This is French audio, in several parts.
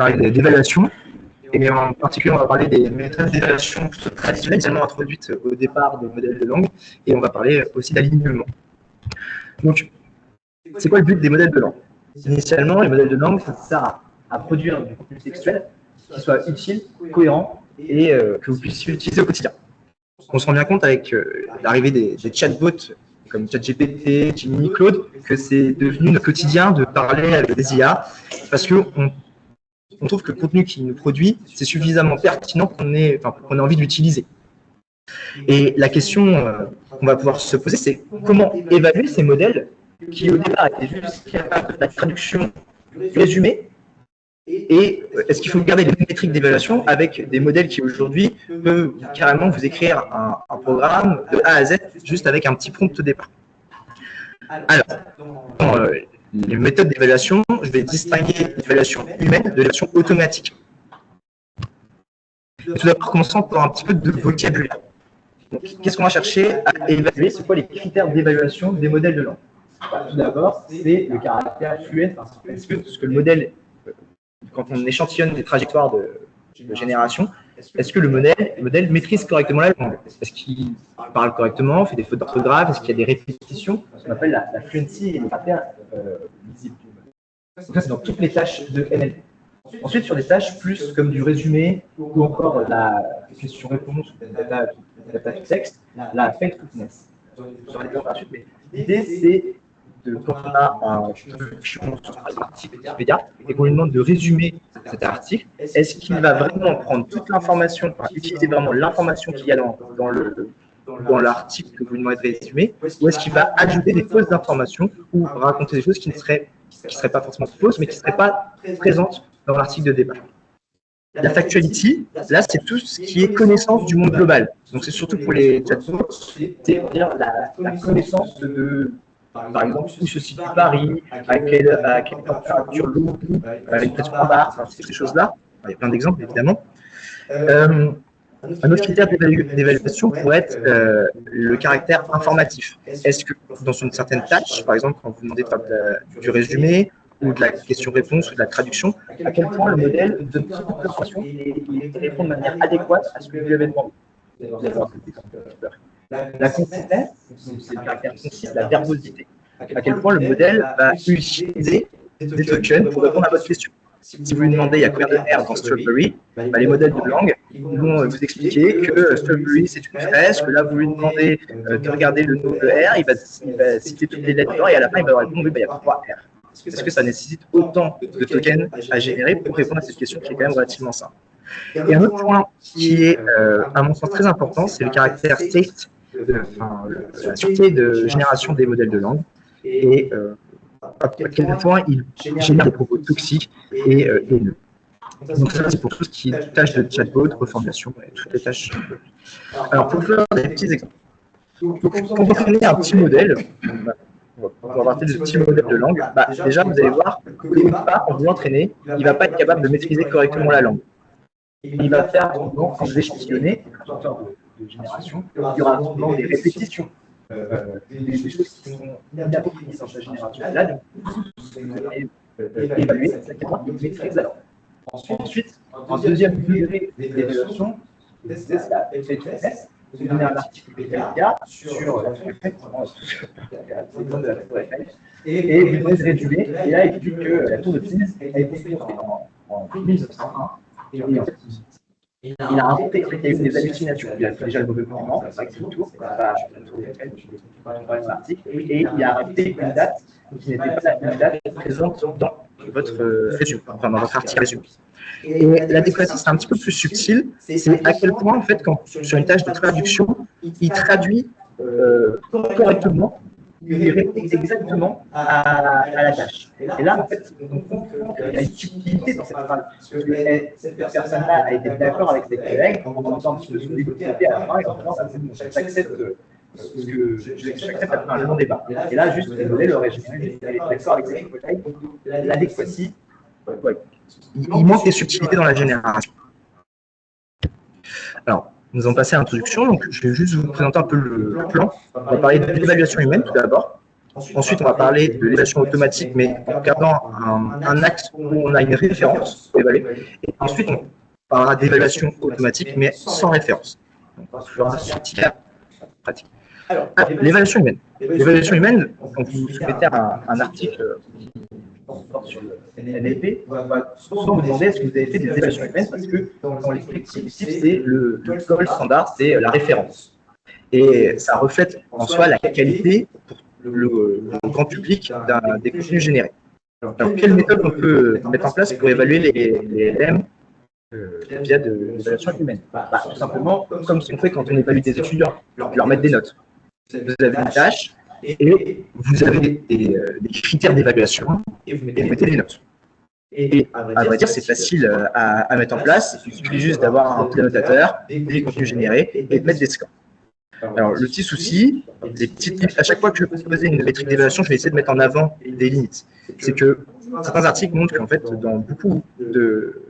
parler d'évaluation, et en particulier, on va parler des méthodes d'évaluation traditionnelles, seulement introduites au départ des modèles de langue, et on va parler aussi d'alignement. Donc, c'est quoi le but des modèles de langue? Initialement, les modèles de langue, ça sert à produire du contenu textuel qui soit utile, cohérent, et que vous puissiez utiliser au quotidien. On se rend bien compte avec l'arrivée des chatbots comme ChatGPT, Gemini, Claude, que c'est devenu notre quotidien de parler avec des IA, parce qu'on trouve que le contenu qu'il nous produit, c'est suffisamment pertinent qu'on ait envie de l'utiliser. Et la question qu'on va pouvoir se poser, c'est comment évaluer ces modèles qui, au départ, étaient juste capables de la traduction du résumé, et est-ce qu'il faut garder les métriques d'évaluation avec des modèles qui, aujourd'hui, peuvent carrément vous écrire un programme de A à Z, juste avec un petit prompt au départ. Alors, dans les méthodes d'évaluation, je vais distinguer l'évaluation humaine de l'évaluation automatique. Tout d'abord, commençons par un petit peu de vocabulaire. Qu'est-ce qu'on va chercher à évaluer? C'est quoi les critères d'évaluation des modèles de langue? Tout d'abord, c'est le caractère fluent. Est-ce que le modèle, quand on échantillonne des trajectoires de génération, est-ce que le modèle maîtrise correctement la langue? Est-ce qu'il parle correctement, fait des fautes d'orthographe? Est-ce qu'il y a des répétitions? Ce qu'on appelle la fluency et le caractère visible. Donc ça, c'est dans toutes les tâches de NLP. Ensuite, sur des tâches plus comme du résumé ou encore la question-réponse, la data texte, la faithfulness. L'idée, c'est quand on a une fonction sur un article Wikipédia et qu'on lui demande de résumer cet article, est-ce qu'il va vraiment prendre toute l'information, utiliser vraiment l'information qu'il y a dans l'article que vous lui demandez de résumer, ou est-ce qu'il va ajouter des fausses informations ou raconter des choses qui ne seraient pas forcément fausses, mais qui ne seraient pas présentes dans l'article de départ? La factuality, là, c'est tout ce qui est connaissance du monde global. Donc, c'est surtout pour les chatbots, c'est-à-dire la connaissance de, par exemple, où se situe Paris, à quelle température l'eau, avec quel standard, enfin, ces choses-là. Il y a plein d'exemples, évidemment. Un autre critère d'évaluation pourrait être le caractère informatif. Est-ce que dans une certaine tâche, par exemple, quand vous demandez de faire du résumé, ou de la question-réponse ou de la traduction, à quel point le modèle donne toute l'information et répond de manière adéquate à ce que vous lui avez demandé. La consistance, c'est le caractère concis, la verbosité. À quel point le modèle va utiliser des tokens pour répondre à votre question. Si vous lui demandez il y a combien de R dans Strawberry, les modèles de langue vont vous expliquer que Strawberry c'est une fraise, que là vous lui demandez de regarder le nom de R, il va citer toutes les lettres dedans et à la fin il va répondre oui, il y a 3 R. Est-ce que ça nécessite autant de tokens à générer pour répondre à cette question qui est quand même relativement simple? Et un autre point qui est, à mon sens, très important, c'est le caractère safe, la sûreté de génération des modèles de langue, et à quel point il génère des propos toxiques et haineux. Donc ça, c'est pour tout ce qui est tâches de chatbot, reformulation, et toutes les tâches. Alors, pour faire des petits exemples. Donc, quand vous prenez un petit modèle, on va partir de petits modèles de langue, déjà, vous allez voir qu'au départ, quand vous l'entraînez, il ne va pas être capable de maîtriser correctement la langue. Il va faire, quand vous échantillonnez, une sorte de génération, il y aura souvent des répétitions, des choses qui sont inappropriées dans sa génération. Là, vous allez évaluer à quel point il maîtrise la langue. Ensuite, en deuxième degré d'évaluation, c'est la faithfulness. Vous donnez un article Wikipédia sur la Tour Eiffel, de la Tour Eiffel, et vous donnez ce résumé, et là, il dit que la Tour de Pise a été construite en 1901, et en fait, il a inventé, il y a eu des hallucinations. Il a fait déjà le mauvais mouvement, c'est vrai que c'est le tour, c'est pas la Tour Eiffel, je ne vais pas dans l'article, et il a inventé une date qui n'était pas la date présente dans votre résumé, enfin dans votre article résumé. Et l'adéquatie, c'est un petit peu plus subtil, c'est à quel point, en fait, quand sur une tâche de traduction, il traduit correctement, il répond exactement à la tâche. Et là, en fait, on comprend qu'il y a une subtilité dans cette phrase, parce que cette personne-là a été d'accord avec ses collègues, en entendant un petit peu son négociateur à la fin, et en disant, j'accepte après un long débat. Et là, juste, le modèle aurait généré, elle est d'accord avec ses collègues, l'adéquatie, il manque des subtilités dans la génération. Alors, nous allons passer à l'introduction, donc je vais juste vous présenter un peu le plan. On va parler de l'évaluation humaine tout d'abord. Ensuite, on va parler de l'évaluation automatique, mais en gardant un axe où on a une référence pour évaluer. Et ensuite, on parlera d'évaluation automatique, mais sans référence. Donc, pratique. Alors, l'évaluation humaine. L'évaluation humaine, quand vous soumettez un article sur le NLP, on va souvent vous demander est-ce que vous avez fait des évaluations humaines, parce que dans les collectifs, c'est le gold standard, c'est la référence. Et ça reflète en soi la qualité pour le grand public des contenus générés. Alors, quelle méthode on peut mettre en place pour évaluer les LM via de l'évaluation humaine? Tout simplement, comme ce qu'on fait quand on évalue des étudiants, leur mettre des notes. Vous avez une tâche et vous avez des critères d'évaluation et vous mettez des notes. Et à vrai dire, c'est facile à mettre en place. Il suffit juste d'avoir un annotateur, des contenus générés et de mettre des scores. Alors, le petit souci, à chaque fois que je vais proposer une métrique d'évaluation, je vais essayer de mettre en avant des limites. C'est que certains articles montrent qu'en fait, dans beaucoup de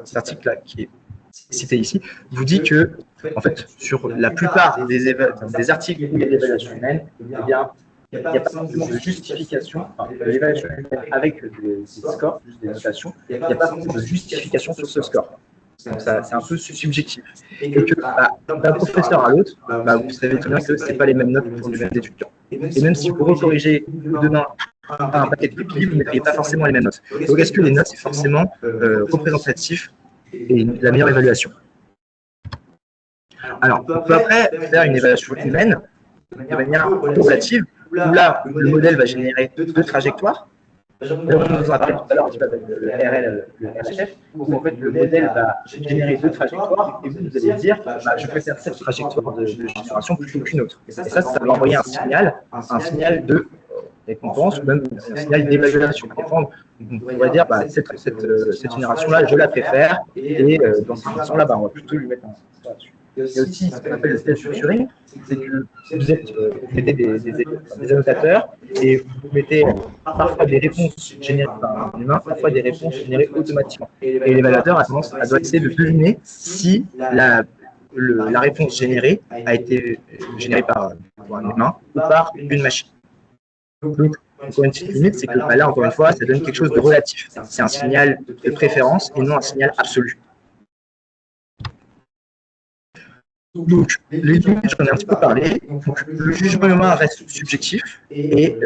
cet article-là qui est cité ici, vous dit que, en fait, sur la plupart des articles où il y a de l'évaluation humaine, eh bien, il n'y a pas forcément de justification, de l'évaluation humaine avec des scores, juste des notations, il n'y a pas forcément de justification sur ce score. Donc, c'est un peu subjectif. Et que d'un professeur à l'autre, vous savez très bien que ce n'est pas les mêmes notes pour les mêmes étudiants. Et même si vous recorrigez demain un paquet de copies, vous ne mettriez pas forcément les mêmes notes. Donc, est-ce que les notes, c'est forcément représentatif et la meilleure évaluation? Alors, on peut après faire une évaluation humaine de manière relative, où là, le modèle va générer deux trajectoires. On nous a parlé tout à l'heure un petit peu avec le RL, le RHF, où en fait le modèle va générer deux trajectoires et vous allez dire je préfère cette trajectoire de génération plutôt qu'une autre. Et ça va envoyer un signal de récompense ou même un signal d'évaluation. On pourrait dire cette génération-là, je la préfère et dans cette génération-là, on va plutôt lui mettre un score là-dessus. Il y a aussi ce qu'on appelle le self-structuring, c'est que vous mettez des annotateurs et vous mettez parfois des réponses générées par un humain, parfois des réponses générées automatiquement. Et l'évaluateur doit essayer de deviner si la réponse générée a été générée par un humain ou par une machine. Donc, encore une petite limite, c'est que là, encore une fois, ça donne quelque chose de relatif. C'est un signal de préférence et non un signal absolu. Donc, les limites, j'en ai un petit peu parlé. Donc, le jugement humain reste subjectif et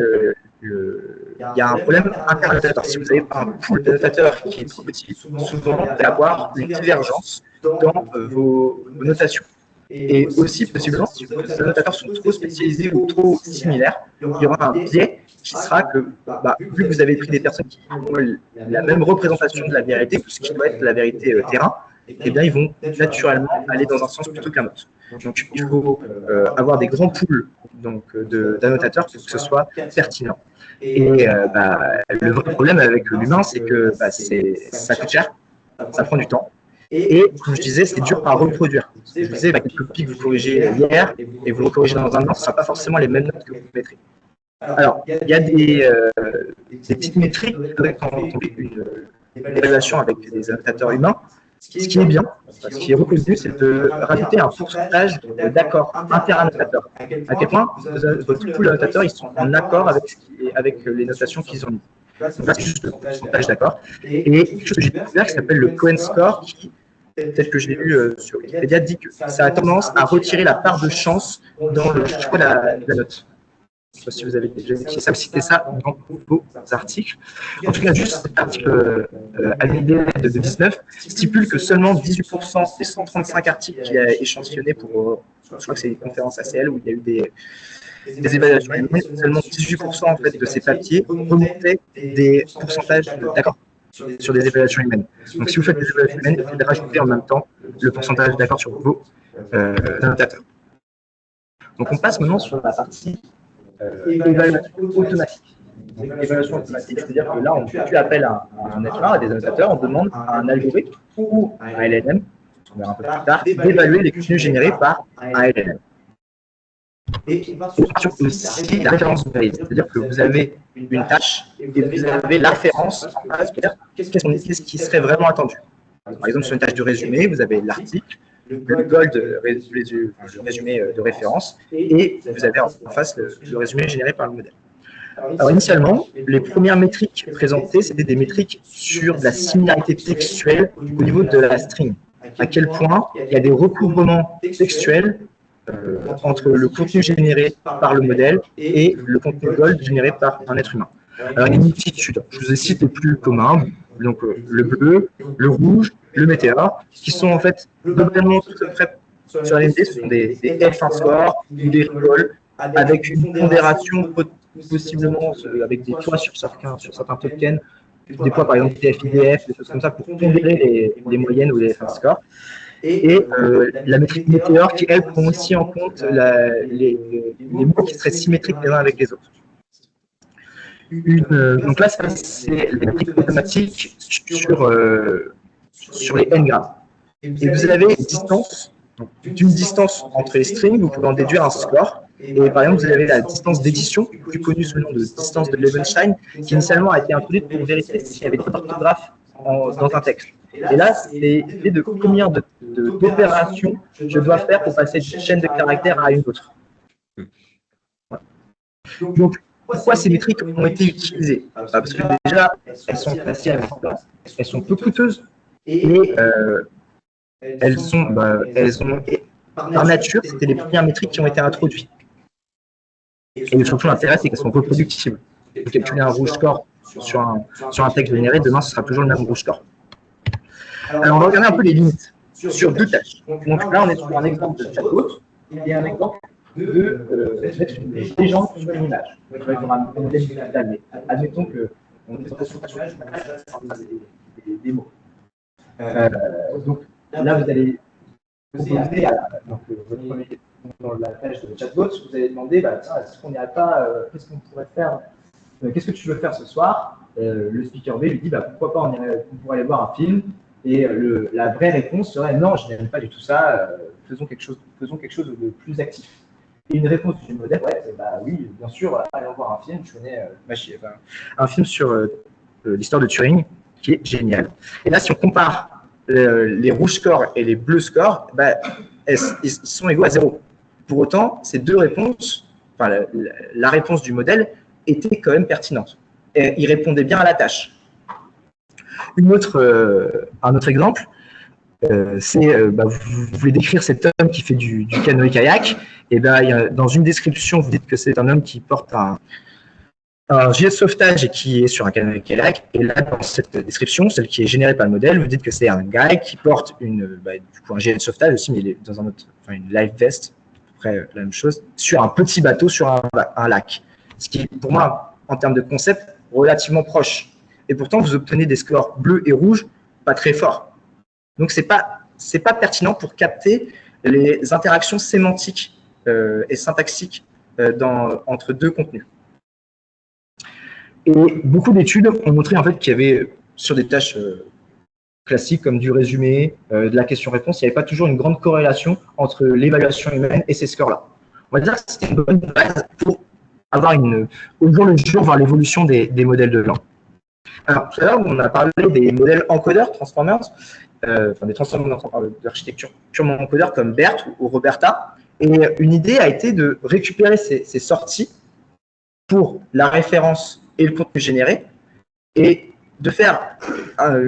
il y a un problème inter-annotateur. Si vous avez un pool d'annotateurs qui est trop petit, souvent vous allez avoir une divergence dans vos notations. Et aussi, possiblement, si vos annotateurs sont trop spécialisés ou trop similaires, il y aura un biais qui sera que, vu que vous avez pris des personnes qui ont la même représentation de la vérité, tout ce qui doit être la vérité terrain, eh bien, ils vont naturellement aller dans un sens plutôt qu'un autre. Donc, il faut avoir des grands pools d'annotateurs pour que ce soit pertinent. Et le vrai problème avec l'humain, c'est que ça coûte cher, ça prend du temps. Et comme je disais, c'est dur à reproduire. Je disais, quelques copies que vous corrigez hier et vous le corrigez dans un an, ce ne sera pas forcément les mêmes notes que vous mettrez. Alors, il y a des petites métriques quand on fait une évaluation avec des annotateurs humains. Ce qui est bien, ce qui est reconnu, c'est de rajouter un pourcentage d'accords inter-annotateurs. À quel point votre pool d'annotateurs, ils sont en accord avec les notations qu'ils ont mises. Donc là, c'est juste le pourcentage d'accords. Et quelque chose que j'ai découvert qui s'appelle le Cohen Score, qui, tel que je l'ai lu sur Wikipédia, dit que ça a tendance à retirer la part de chance dans le choix de la note. Je ne sais pas si vous avez déjà cité ça dans vos articles. En tout cas, juste cet article ALD de 2019 stipule que seulement 18% des 135 articles qu'il a échantillonnés pour, je crois que c'est une conférence ACL où il y a eu des évaluations, seulement 18% en fait, de ces papiers remontaient des pourcentages d'accord sur des évaluations humaines. Donc, si vous faites des évaluations humaines, il faut de rajouter en même temps le pourcentage d'accord sur vos annotateurs. Donc, on passe maintenant sur la partie évaluation automatique. Évaluation automatique, c'est-à-dire que là, on fait plus appel à un être humain, à des annotateurs, on demande à un algorithme ou à un LLM, on verra un peu plus tard, d'évaluer les contenus générés par un LLM. Et aussi la référence valide, c'est-à-dire que vous avez une tâche et vous avez la référence en face, c'est-à-dire qu'est-ce qui serait vraiment attendu. Par exemple, sur une tâche de résumé, vous avez l'article, le gold, le résumé de référence, et vous avez en face le résumé généré par le modèle. Alors initialement, les premières métriques présentées, c'était des métriques sur de la similarité textuelle au niveau de la string. À quel point il y a des recouvrements textuels entre le contenu généré par le modèle et le contenu gold généré par un être humain. Alors, il y a une multitude. Je vous ai cité les plus communs, donc le bleu, le rouge, le météore, qui sont en fait globalement tout à fait sur la LND, ce sont des F1 scores ou des recalls avec une pondération possiblement avec des poids sur certains tokens, des poids par exemple TF-IDF, des choses comme ça pour pondérer les moyennes ou les F1 scores. Et la métrique météore qui, elle, prend aussi en compte les mots qui seraient symétriques les uns avec les autres. Donc là, c'est la métrique mathématique sur les n-grammes. Et vous avez une distance, d'une distance entre les strings, vous pouvez en déduire un score. Et par exemple, vous avez la distance d'édition, plus connue sous le nom de distance de Levenshtein, qui initialement a été introduite pour vérifier s'il y avait des orthographes dans un texte. Et là, c'est l'idée de combien d'opérations je dois faire pour passer d'une chaîne de caractères à une autre. Donc, pourquoi ces métriques ont été utilisées? Parce que déjà, elles sont faciles à mettre en place, elles sont peu coûteuses et elles ont, par nature, c'était les premières métriques qui ont été introduites. Et surtout, l'intérêt, c'est qu'elles sont reproductibles. Vous calculez un rouge score sur un texte généré, demain, ce sera toujours le même rouge score. Alors, on va regarder un peu les limites sur deux tâches. Donc là, on est sur un exemple de chatbot et un exemple de mettre une légende sur une image. Donc, il y aura un modèle digital, mais admettons qu'on est sur des mots. Donc là, vous allez proposer dans la page de chatbot, vous allez demander, est-ce qu'on n'irait pas, qu'est-ce qu'on pourrait faire, qu'est-ce que tu veux faire ce soir? Le speaker B lui dit, pourquoi pas on pourrait aller voir un film. Et la vraie réponse serait non, je n'aime pas du tout ça, faisons quelque chose de plus actif. Et une réponse du modèle, c'est oui, bien sûr, allons voir un film, je connais un film sur l'histoire de Turing qui est génial. Et là, si on compare les rouges scores et les bleus scores, ils sont égaux à 0. Pour autant, ces deux réponses, la réponse du modèle était quand même pertinente. Et il répondait bien à la tâche. Un autre exemple, c'est vous voulez décrire cet homme qui fait du canoë-kayak, et dans une description, vous dites que c'est un homme qui porte un gilet de sauvetage et qui est sur un canoë-kayak, et là, dans cette description, celle qui est générée par le modèle, vous dites que c'est un gars qui porte un gilet de sauvetage aussi, mais il est dans une life vest, à peu près la même chose, sur un petit bateau sur un lac. Ce qui est, pour moi, en termes de concept, relativement proche. Et pourtant, vous obtenez des scores bleus et rouges pas très forts. Donc, c'est pas pertinent pour capter les interactions sémantiques et syntaxiques entre deux contenus. Et beaucoup d'études ont montré en fait qu'il y avait, sur des tâches classiques comme du résumé, de la question-réponse, il n'y avait pas toujours une grande corrélation entre l'évaluation humaine et ces scores-là. On va dire que c'était une bonne base pour avoir au jour le jour, voir l'évolution des modèles de langue. Alors, tout à l'heure, on a parlé des modèles encodeurs, transformers, des transformers d'architecture purement encodeurs comme BERT ou Roberta. Et une idée a été de récupérer ces sorties pour la référence et le contenu généré et de faire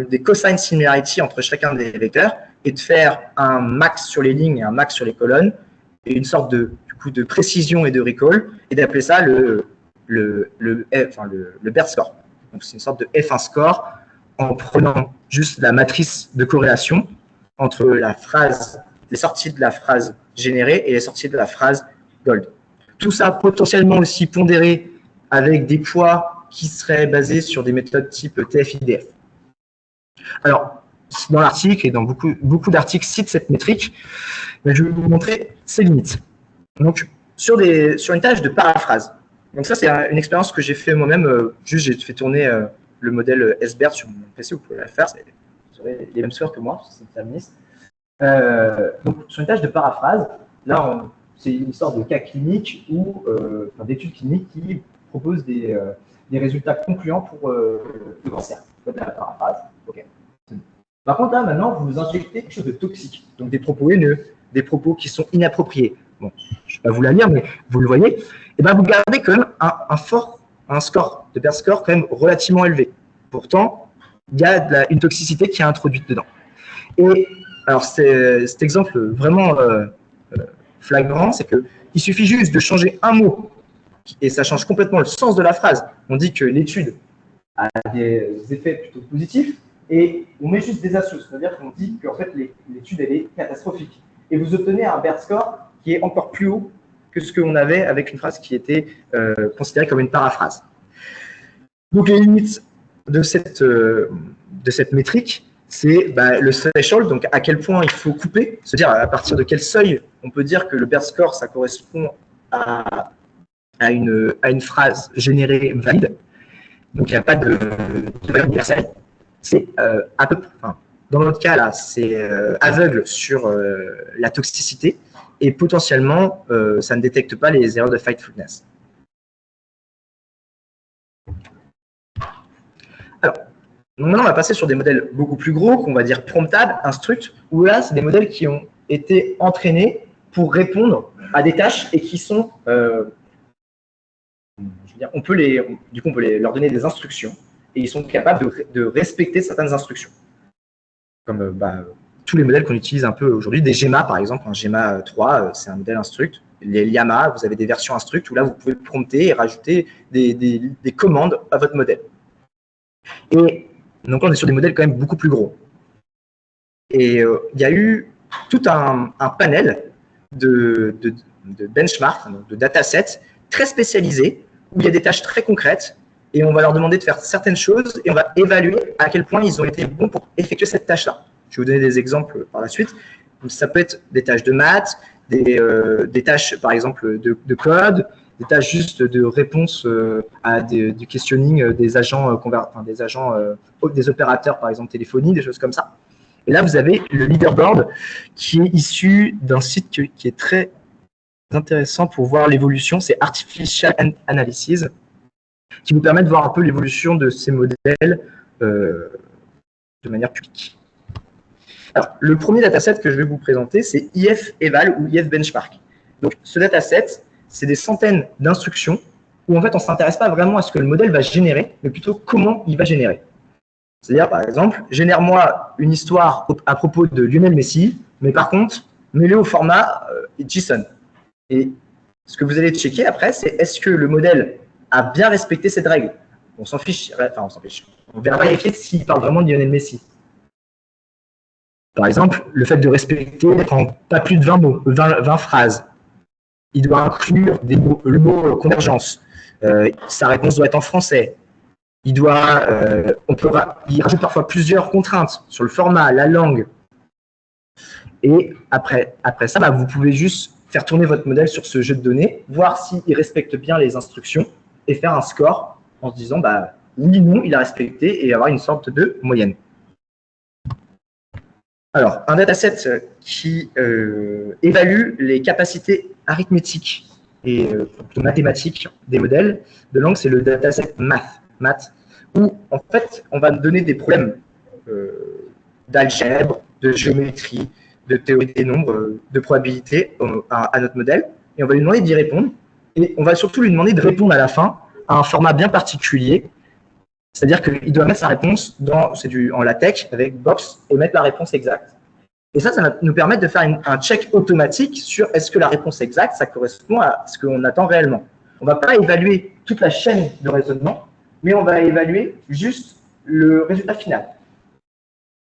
des cosine similarity entre chacun des vecteurs et de faire un max sur les lignes et un max sur les colonnes et une sorte de précision et de recall et d'appeler ça le BERT score. Donc, c'est une sorte de F1 score en prenant juste la matrice de corrélation entre les sorties de la phrase générée et les sorties de la phrase gold. Tout ça potentiellement aussi pondéré avec des poids qui seraient basés sur des méthodes type TF-IDF. Alors, dans l'article et dans beaucoup d'articles citent cette métrique, mais je vais vous montrer ses limites. Donc, sur une tâche de paraphrase. Donc ça, c'est une expérience que j'ai fait moi-même. Juste, j'ai fait tourner le modèle SBERT sur mon PC, vous pouvez la faire. Vous aurez les mêmes scores que moi, c'est terministe. Donc, sur une tâche de paraphrase, là, c'est une sorte de cas clinique ou d'études cliniques qui proposent des résultats concluants pour le cancer. De la paraphrase. Okay. Par contre, là, maintenant, vous injectez quelque chose de toxique. Donc, des propos haineux, des propos qui sont inappropriés. Bon, je ne vais pas vous la lire, mais vous le voyez. Et vous gardez quand même un fort un score de Bear score quand même relativement élevé. Pourtant, il y a une toxicité qui est introduite dedans. Et alors, cet exemple vraiment flagrant, c'est qu'il suffit juste de changer un mot et ça change complètement le sens de la phrase. On dit que l'étude a des effets plutôt positifs et on met juste des astuces, c'est-à-dire qu'on dit qu'en fait l'étude elle est catastrophique. Et vous obtenez un Bear score qui est encore plus haut que ce qu'on avait avec une phrase qui était considérée comme une paraphrase. Donc les limites de cette métrique, c'est le threshold, donc à quel point il faut couper, c'est-à-dire à partir de quel seuil on peut dire que le Bear score, ça correspond à une phrase générée valide. Donc il n'y a pas de valeur universelle. C'est à peu près, dans notre cas là, c'est aveugle sur la toxicité et potentiellement ça ne détecte pas les erreurs de Fightfulness. Alors, maintenant on va passer sur des modèles beaucoup plus gros, qu'on va dire promptable, instruct, où là c'est des modèles qui ont été entraînés pour répondre à des tâches et qui sont, on peut leur donner des instructions et ils sont capables de respecter certaines instructions. Comme tous les modèles qu'on utilise un peu aujourd'hui, des GEMA par exemple, un GEMA 3, c'est un modèle instruct. Les Llama, vous avez des versions instruct où là vous pouvez prompter et rajouter des commandes à votre modèle. Et donc là on est sur des modèles quand même beaucoup plus gros. Et il y a eu tout un panel de benchmarks, de datasets très spécialisés, où il y a des tâches très concrètes, et on va leur demander de faire certaines choses, et on va évaluer à quel point ils ont été bons pour effectuer cette tâche-là. Je vais vous donner des exemples par la suite. Ça peut être des tâches de maths, des tâches, par exemple, de code, des tâches juste de réponse à du questioning des agents, des opérateurs, par exemple, téléphoniques, des choses comme ça. Et là, vous avez le leaderboard qui est issu d'un site qui est très intéressant pour voir l'évolution, c'est Artificial Analysis, qui vous permet de voir un peu l'évolution de ces modèles de manière publique. Alors, le premier dataset que je vais vous présenter, c'est IF-Eval ou IF-Benchmark. Donc, ce dataset, c'est des centaines d'instructions où en fait, on ne s'intéresse pas vraiment à ce que le modèle va générer, mais plutôt comment il va générer. C'est-à-dire, par exemple, génère-moi une histoire à propos de Lionel Messi, mais par contre, mets-le au format JSON. Et ce que vous allez checker après, c'est est-ce que le modèle a bien respecté cette règle. On s'en fiche, enfin on s'en fiche. On va vérifier s'il parle vraiment de Lionel Messi. Par exemple, le fait de respecter pas plus de 20 mots, 20 phrases. Il doit inclure le mot convergence. Sa réponse doit être en français. Il rajoute parfois plusieurs contraintes sur le format, la langue. Et après ça, vous pouvez juste faire tourner votre modèle sur ce jeu de données, voir s'il respecte bien les instructions et faire un score en se disant oui, non, il a respecté et avoir une sorte de moyenne. Alors, un dataset qui évalue les capacités arithmétiques et mathématiques des modèles de langue, c'est le dataset Math, où en fait, on va donner des problèmes d'algèbre, de géométrie, de théorie des nombres, de probabilité à notre modèle, et on va lui demander d'y répondre, et on va surtout lui demander de répondre à la fin à un format bien particulier, c'est-à-dire qu'il doit mettre sa réponse en LaTeX avec box et mettre la réponse exacte. Et ça va nous permettre de faire un check automatique sur est-ce que la réponse exacte, ça correspond à ce qu'on attend réellement. On ne va pas évaluer toute la chaîne de raisonnement, mais on va évaluer juste le résultat final.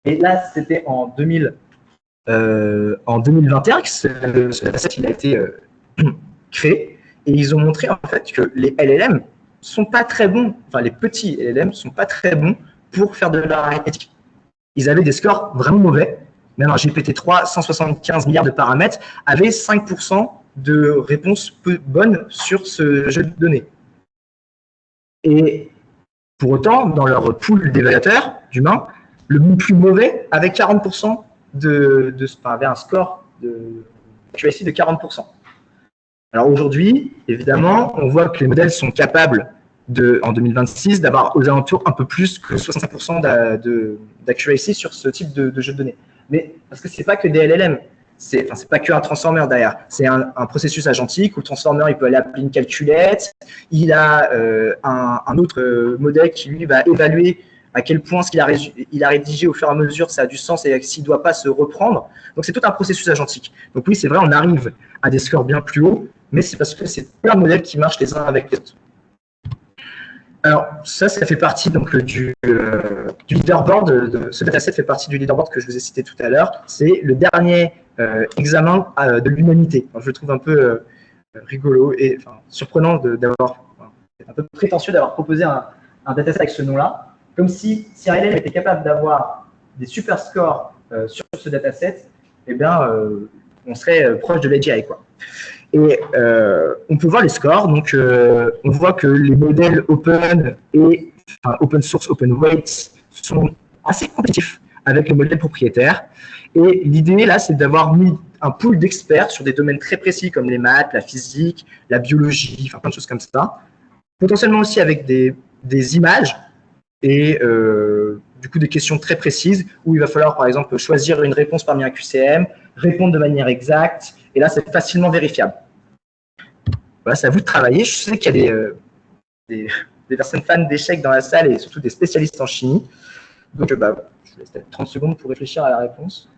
Et là, c'était en 2021 que ce dataset il a été créé, et ils ont montré en fait que les LLM sont pas très bons, enfin les petits LLM sont pas très bons pour faire de l'arithmétique. Ils avaient des scores vraiment mauvais. Même un GPT-3, 175 milliards de paramètres, avait 5% de réponses peu bonnes sur ce jeu de données. Et pour autant, dans leur pool d'évaluateurs d'humains, le plus mauvais avait 40% avait un score de QSI de 40%. Alors aujourd'hui, évidemment, on voit que les modèles sont capables en 2026 d'avoir aux alentours un peu plus que 65% d'accuracy sur ce type de jeu de données. Mais parce que ce n'est pas que des LLM, c'est pas qu'un transformer derrière, c'est un processus agentique où le transformer il peut aller appeler une calculette, il a un autre modèle qui lui va évaluer à quel point ce qu'il a rédigé au fur et à mesure ça a du sens et s'il ne doit pas se reprendre. Donc c'est tout un processus agentique. Donc oui, c'est vrai, on arrive à des scores bien plus hauts, mais c'est parce que c'est plein de modèles qui marchent les uns avec les autres. Alors, ça fait partie donc, du leaderboard. Ce dataset fait partie du leaderboard que je vous ai cité tout à l'heure. C'est le dernier examen de l'humanité. Je le trouve un peu rigolo et surprenant d'avoir, un peu prétentieux d'avoir proposé un dataset avec ce nom-là. Comme si ALM était capable d'avoir des super scores sur ce dataset, eh bien, on serait proche de l'AGI, quoi. Et on peut voir les scores, donc on voit que les modèles open et open source, open weights sont assez compétitifs avec les modèles propriétaires. Et l'idée là, c'est d'avoir mis un pool d'experts sur des domaines très précis comme les maths, la physique, la biologie, enfin plein de choses comme ça. Potentiellement aussi avec des images et du coup des questions très précises où il va falloir par exemple choisir une réponse parmi un QCM, répondre de manière exacte. Et là, c'est facilement vérifiable. Voilà, c'est à vous de travailler. Je sais qu'il y a des personnes fans d'échecs dans la salle et surtout des spécialistes en chimie. Donc, je vous laisse peut-être 30 secondes pour réfléchir à la réponse.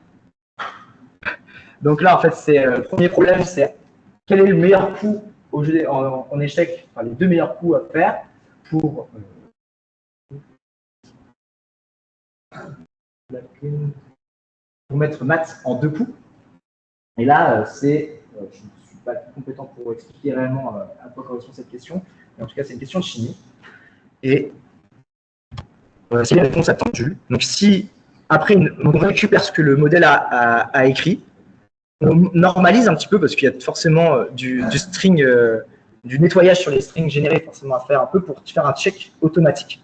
Donc là, en fait, le premier problème, c'est quel est le meilleur coup au jeu en échec, enfin, les deux meilleurs coups à faire pour mettre maths en deux coups. Et là, je ne suis pas compétent pour expliquer réellement à quoi correspond cette question, mais en tout cas, c'est une question de chimie. Et c'est la réponse attendue. Donc, si après, on récupère ce que le modèle a écrit, on normalise un petit peu parce qu'il y a forcément du string, du nettoyage sur les strings générés forcément à faire un peu pour faire un check automatique.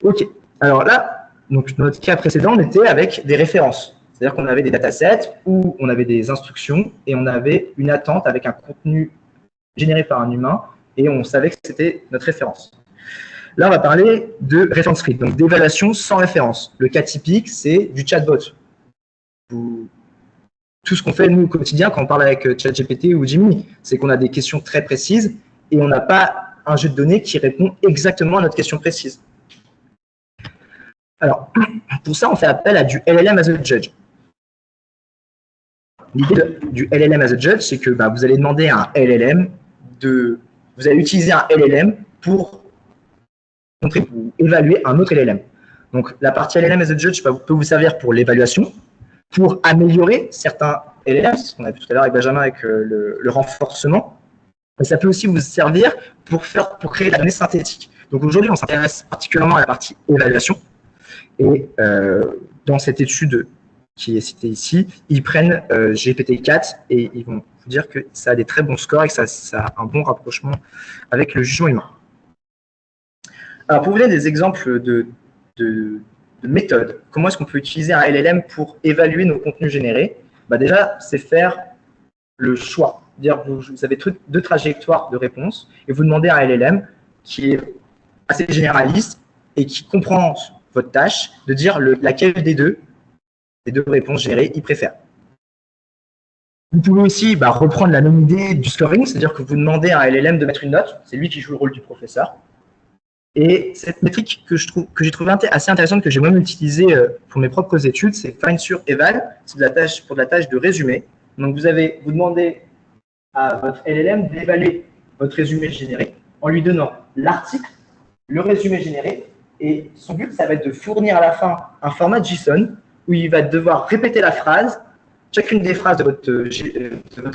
OK. Alors là, donc, dans notre cas précédent, on était avec des références. C'est-à-dire qu'on avait des datasets où on avait des instructions et on avait une attente avec un contenu généré par un humain et on savait que c'était notre référence. Là, on va parler de référence free, donc d'évaluation sans référence. Le cas typique, c'est du chatbot. Tout ce qu'on fait, nous, au quotidien, quand on parle avec ChatGPT ou Gemini, c'est qu'on a des questions très précises et on n'a pas un jeu de données qui répond exactement à notre question précise. Alors, pour ça, on fait appel à du LLM as a judge. L'idée du LLM as a judge, c'est que vous allez demander à un LLM vous allez utiliser un LLM pour évaluer un autre LLM. Donc, la partie LLM as a judge peut vous servir pour l'évaluation, pour améliorer certains LLM, ce qu'on a vu tout à l'heure avec Benjamin avec le renforcement. Mais ça peut aussi vous servir pour créer de la donnée synthétique. Donc, aujourd'hui, on s'intéresse particulièrement à la partie évaluation. Et dans cette étude qui est citée ici, ils prennent GPT-4 et ils vont vous dire que ça a des très bons scores et que ça a un bon rapprochement avec le jugement humain. Alors, pour vous donner des exemples de méthodes, comment est-ce qu'on peut utiliser un LLM pour évaluer nos contenus générés? Déjà, c'est faire le choix. Dire vous avez deux trajectoires de réponse et vous demandez à un LLM qui est assez généraliste et qui comprend votre tâche, de dire laquelle des deux réponses générées il préfère. Vous pouvez aussi reprendre la même idée du scoring, c'est-à-dire que vous demandez à un LLM de mettre une note, c'est lui qui joue le rôle du professeur. Et cette métrique que j'ai trouvée assez intéressante, que j'ai moi-même utilisée pour mes propres études, c'est Find sur Eval, c'est pour de la tâche de résumé. Donc vous demandez à votre LLM d'évaluer votre résumé généré en lui donnant l'article, le résumé généré, et son but, ça va être de fournir à la fin un format JSON où il va devoir répéter la phrase, chacune des phrases de votre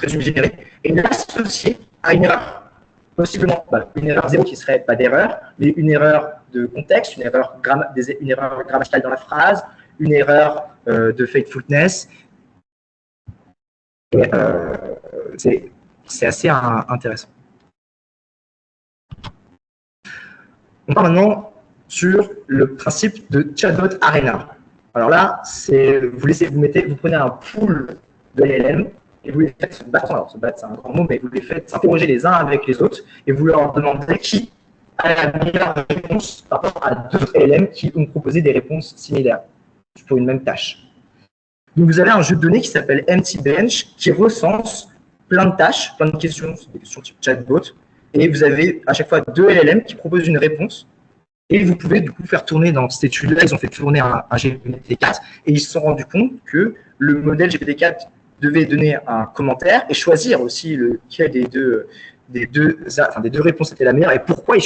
résumé généré, et l'associer à une erreur. Possiblement une erreur 0 qui serait pas d'erreur, mais une erreur de contexte, une erreur grammaticale dans la phrase, une erreur de faithfulness. C'est assez intéressant. On parle maintenant sur le principe de Chatbot Arena. Alors là, vous prenez un pool de LLM et vous les faites se battre. Alors, se battre, c'est un grand mot, mais vous les faites s'interroger les uns avec les autres et vous leur demandez qui a la meilleure réponse par rapport à d'autres LLM qui ont proposé des réponses similaires pour une même tâche. Donc, vous avez un jeu de données qui s'appelle Empty Bench qui recense plein de tâches, plein de questions, des questions type chatbot, et vous avez à chaque fois 2 LLM qui proposent une réponse. Et vous pouvez du coup faire tourner dans cette étude-là, ils ont fait tourner un GPT-4 et ils se sont rendus compte que le modèle GPT-4 devait donner un commentaire et choisir aussi lequel des deux réponses était la meilleure et pourquoi il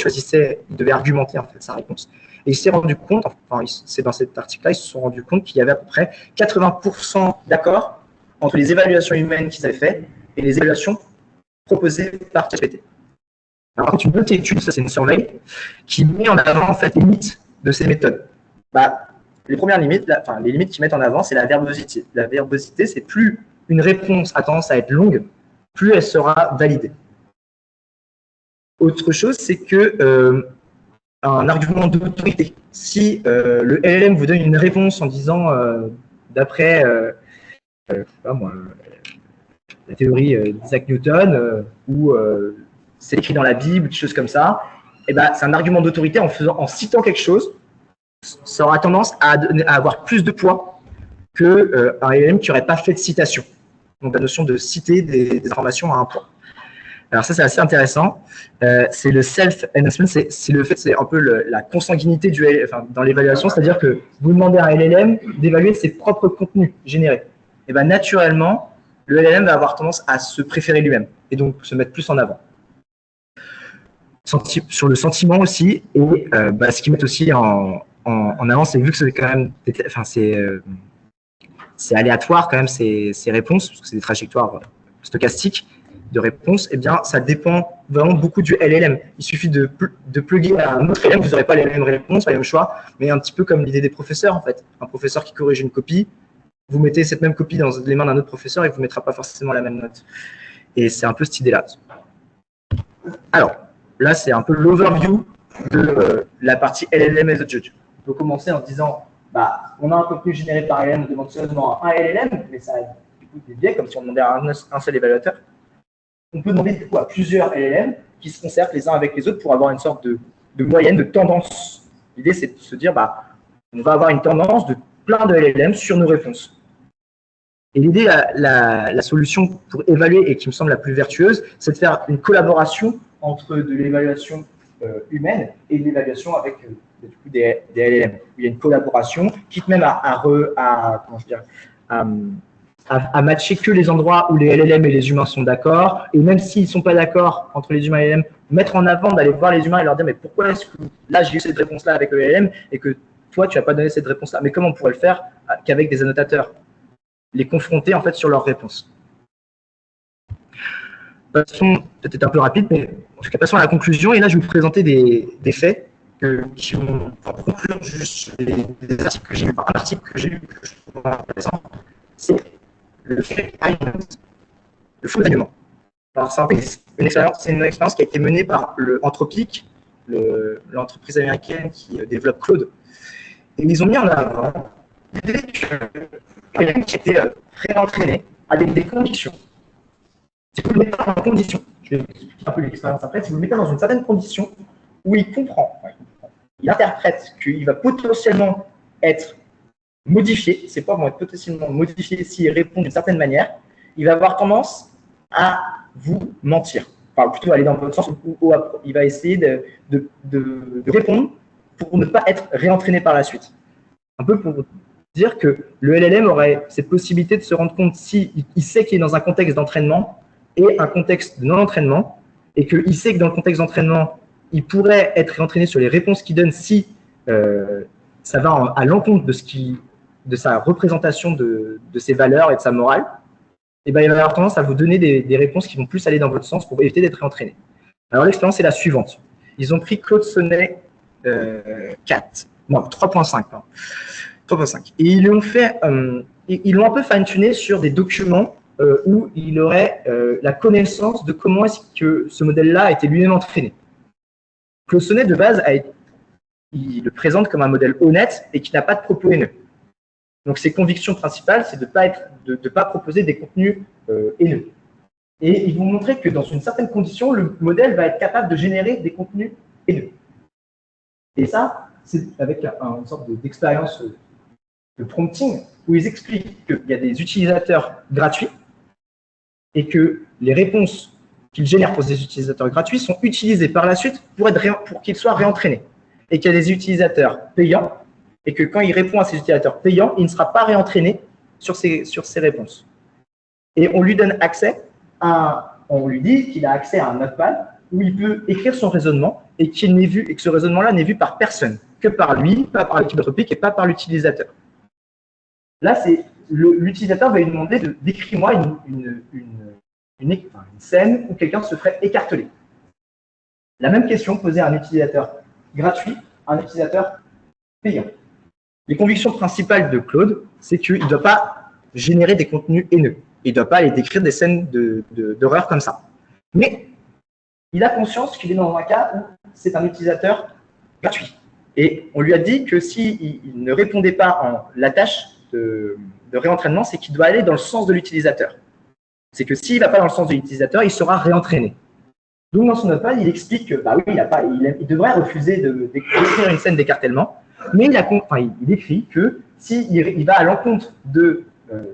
devait argumenter en fait sa réponse. Et il s'est rendu compte, enfin c'est dans cet article-là, ils se sont rendus compte qu'il y avait à peu près 80% d'accord entre les évaluations humaines qu'ils avaient faites et les évaluations proposées par ChatGPT. Alors, quand une autre étude, ça c'est une surveille, qui met en avant en fait les limites de ces méthodes. Les premières limites, les limites qu'ils mettent en avant, c'est la verbosité. La verbosité, c'est plus une réponse a tendance à être longue, plus elle sera validée. Autre chose, c'est que un argument d'autorité. Si le LLM vous donne une réponse en disant, d'après la théorie d'Isaac Newton, ou c'est écrit dans la Bible, des choses comme ça, et c'est un argument d'autorité en citant quelque chose, ça aura tendance à avoir plus de poids qu'un LLM qui n'aurait pas fait de citation. Donc la notion de citer des informations à un point. Alors ça, c'est assez intéressant. C'est le self-enhancement, c'est un peu la consanguinité du LLM, dans l'évaluation, c'est-à-dire que vous demandez à un LLM d'évaluer ses propres contenus générés. Et naturellement, le LLM va avoir tendance à se préférer lui-même et donc se mettre plus en avant. Sur le sentiment aussi, et ce qu'ils mettent aussi en avant, c'est vu que c'est quand même, c'est aléatoire quand même ces réponses, parce que c'est des trajectoires stochastiques de réponses, ça dépend vraiment beaucoup du LLM. Il suffit de plugger à un autre LLM, vous n'aurez pas les mêmes réponses, pas les mêmes choix, mais un petit peu comme l'idée des professeurs en fait. Un professeur qui corrige une copie, vous mettez cette même copie dans les mains d'un autre professeur et il ne vous mettra pas forcément la même note. Et c'est un peu cette idée-là. Alors, là, c'est un peu l'overview de la partie LLM as a judge. On peut commencer en disant, on a un contenu généré par LLM, on demande seulement un LLM, mais ça a du coup des biais, comme si on demandait à un seul évaluateur. On peut demander du coup à plusieurs LLM qui se concertent les uns avec les autres pour avoir une sorte de moyenne, de tendance. L'idée, c'est de se dire, on va avoir une tendance de plein de LLM sur nos réponses. Et l'idée, la solution pour évaluer et qui me semble la plus vertueuse, c'est de faire une collaboration entre de l'évaluation humaine et de l'évaluation avec du coup, des LLM. Il y a une collaboration, quitte même à matcher que les endroits où les LLM et les humains sont d'accord, et même s'ils ne sont pas d'accord entre les humains et les LLM, mettre en avant d'aller voir les humains et leur dire mais pourquoi est-ce que là j'ai eu cette réponse-là avec le LLM et que toi tu n'as pas donné cette réponse-là, mais comment on pourrait le faire qu'avec des annotateurs, les confronter en fait sur leurs réponses. Passons, peut-être un peu rapide, mais en tout cas passons à la conclusion, et là je vais vous présenter des faits qui vont conclure juste des articles que j'ai eu, un article que j'ai eu que je trouve intéressant, c'est le fake alignment, le faux alignement. Alors c'est une expérience qui a été menée par Anthropic, l'entreprise américaine qui développe Claude. Et ils ont mis en avant l'idée que quelqu'un qui était préentraîné avec des conditions. Si vous le mettez en condition, je vais expliquer un peu l'expérience après, si vous le mettez dans une certaine condition où il comprend, il interprète qu'il va potentiellement être modifié, ses poids vont être potentiellement modifiés s'il répond d'une certaine manière, il va avoir tendance à vous mentir. Enfin, plutôt aller dans votre sens où il va essayer de répondre pour ne pas être réentraîné par la suite. Un peu pour dire que le LLM aurait cette possibilité de se rendre compte s'il sait qu'il est dans un contexte d'entraînement et un contexte de non-entraînement, et qu'il sait que dans le contexte d'entraînement, il pourrait être réentraîné sur les réponses qu'il donne si ça va à l'encontre de sa représentation de ses valeurs et de sa morale, et il va avoir tendance à vous donner des réponses qui vont plus aller dans votre sens pour éviter d'être réentraîné. Alors l'expérience est la suivante. Ils ont pris Claude Sonnet 3.5. Et ils l'ont un peu fine-tuné sur des documents où il aurait la connaissance de comment est-ce que ce modèle-là a été lui-même entraîné. Claude Sonnet, de base, il le présente comme un modèle honnête et qui n'a pas de propos haineux. Donc, ses convictions principales, c'est de ne pas proposer des contenus haineux. Et ils vont montrer que dans une certaine condition, le modèle va être capable de générer des contenus haineux. Et ça, c'est avec une sorte d'expérience de prompting où ils expliquent qu'il y a des utilisateurs gratuits et que les réponses qu'ils génèrent pour ces utilisateurs gratuits sont utilisées par la suite pour qu'ils soient réentraînés. Et qu'il y a des utilisateurs payants et que quand il répond à ces utilisateurs payants, il ne sera pas réentraîné sur ces réponses. Et on lui donne accès on lui dit qu'il a accès à un notepad où il peut écrire son raisonnement et que ce raisonnement-là n'est vu par personne, que par lui, pas par l'équipe anthropique et pas par l'utilisateur. Là, l'utilisateur va lui demander d'écrire-moi une scène où quelqu'un se ferait écarteler. La même question posée à un utilisateur gratuit, à un utilisateur payant. Les convictions principales de Claude, c'est qu'il ne doit pas générer des contenus haineux. Il ne doit pas aller décrire des scènes d'horreur comme ça. Mais il a conscience qu'il est dans un cas où c'est un utilisateur gratuit. Et on lui a dit que s'il ne répondait pas en la tâche de réentraînement, c'est qu'il doit aller dans le sens de l'utilisateur. C'est que s'il ne va pas dans le sens de l'utilisateur, il sera réentraîné. Donc dans son notepad, il explique que bah oui, il devrait refuser d'écrire une scène d'écartèlement, mais il écrit que s'il va à l'encontre de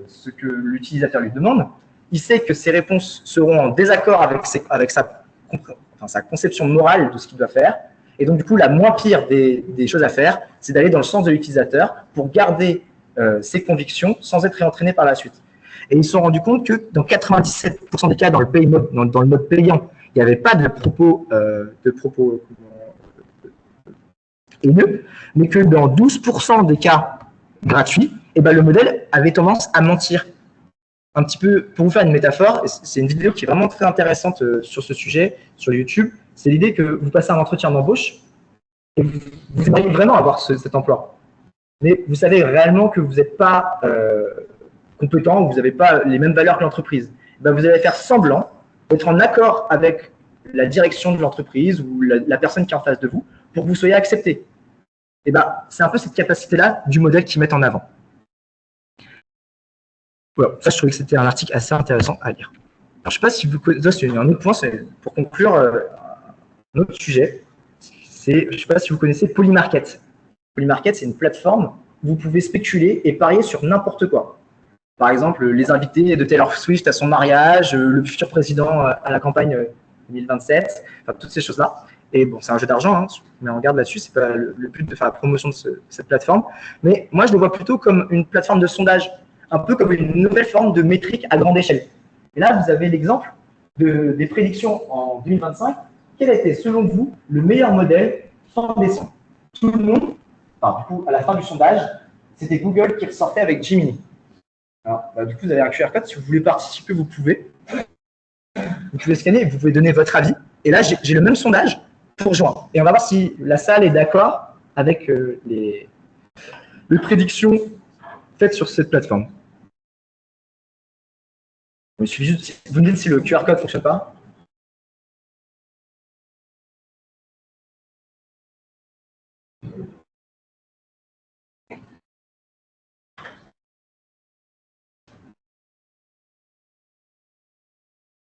ce que l'utilisateur lui demande, il sait que ses réponses seront en désaccord avec sa conception morale de ce qu'il doit faire. Et donc, du coup, la moins pire des choses à faire, c'est d'aller dans le sens de l'utilisateur pour garder ses convictions sans être réentraîné par la suite. Et ils se sont rendus compte que dans 97% des cas, dans le mode payant, il n'y avait pas de propos haineux, mais que dans 12% des cas gratuits, eh ben, le modèle avait tendance à mentir. Un petit peu, pour vous faire une métaphore, c'est une vidéo qui est vraiment très intéressante sur ce sujet, sur YouTube, c'est l'idée que vous passez un entretien d'embauche et vous aimeriez vraiment avoir cet emploi. Mais vous savez réellement que vous n'êtes pas compétent ou vous n'avez pas les mêmes valeurs que l'entreprise. Ben, vous allez faire semblant d'être en accord avec la direction de l'entreprise ou la personne qui est en face de vous pour que vous soyez accepté. Et ben, c'est un peu cette capacité-là du modèle qu'ils mettent en avant. Voilà, ça, je trouvais que c'était un article assez intéressant à lire. Alors, je ne sais pas si vous connaissez, c'est un autre point, c'est pour conclure un autre sujet. Je ne sais pas si vous connaissez Polymarket. Polymarket, c'est une plateforme où vous pouvez spéculer et parier sur n'importe quoi. Par exemple, les invités de Taylor Swift à son mariage, le futur président à la campagne 2027, enfin, toutes ces choses-là. Et bon, c'est un jeu d'argent, hein, mais on regarde là-dessus, c'est pas le but de faire la promotion de cette plateforme. Mais moi, je le vois plutôt comme une plateforme de sondage, un peu comme une nouvelle forme de métrique à grande échelle. Et là, vous avez l'exemple des prédictions en 2025. Quel a été, selon vous, le meilleur modèle fin décembre? Tout le monde, enfin, du coup, à la fin du sondage, c'était Google qui ressortait avec Gemini. Alors, du coup, vous avez un QR code. Si vous voulez participer, vous pouvez. Vous pouvez scanner et vous pouvez donner votre avis. Et là, j'ai le même sondage pour juin. Et on va voir si la salle est d'accord avec les prédictions faites sur cette plateforme. Il suffit juste, vous me dites si le QR code ne fonctionne pas.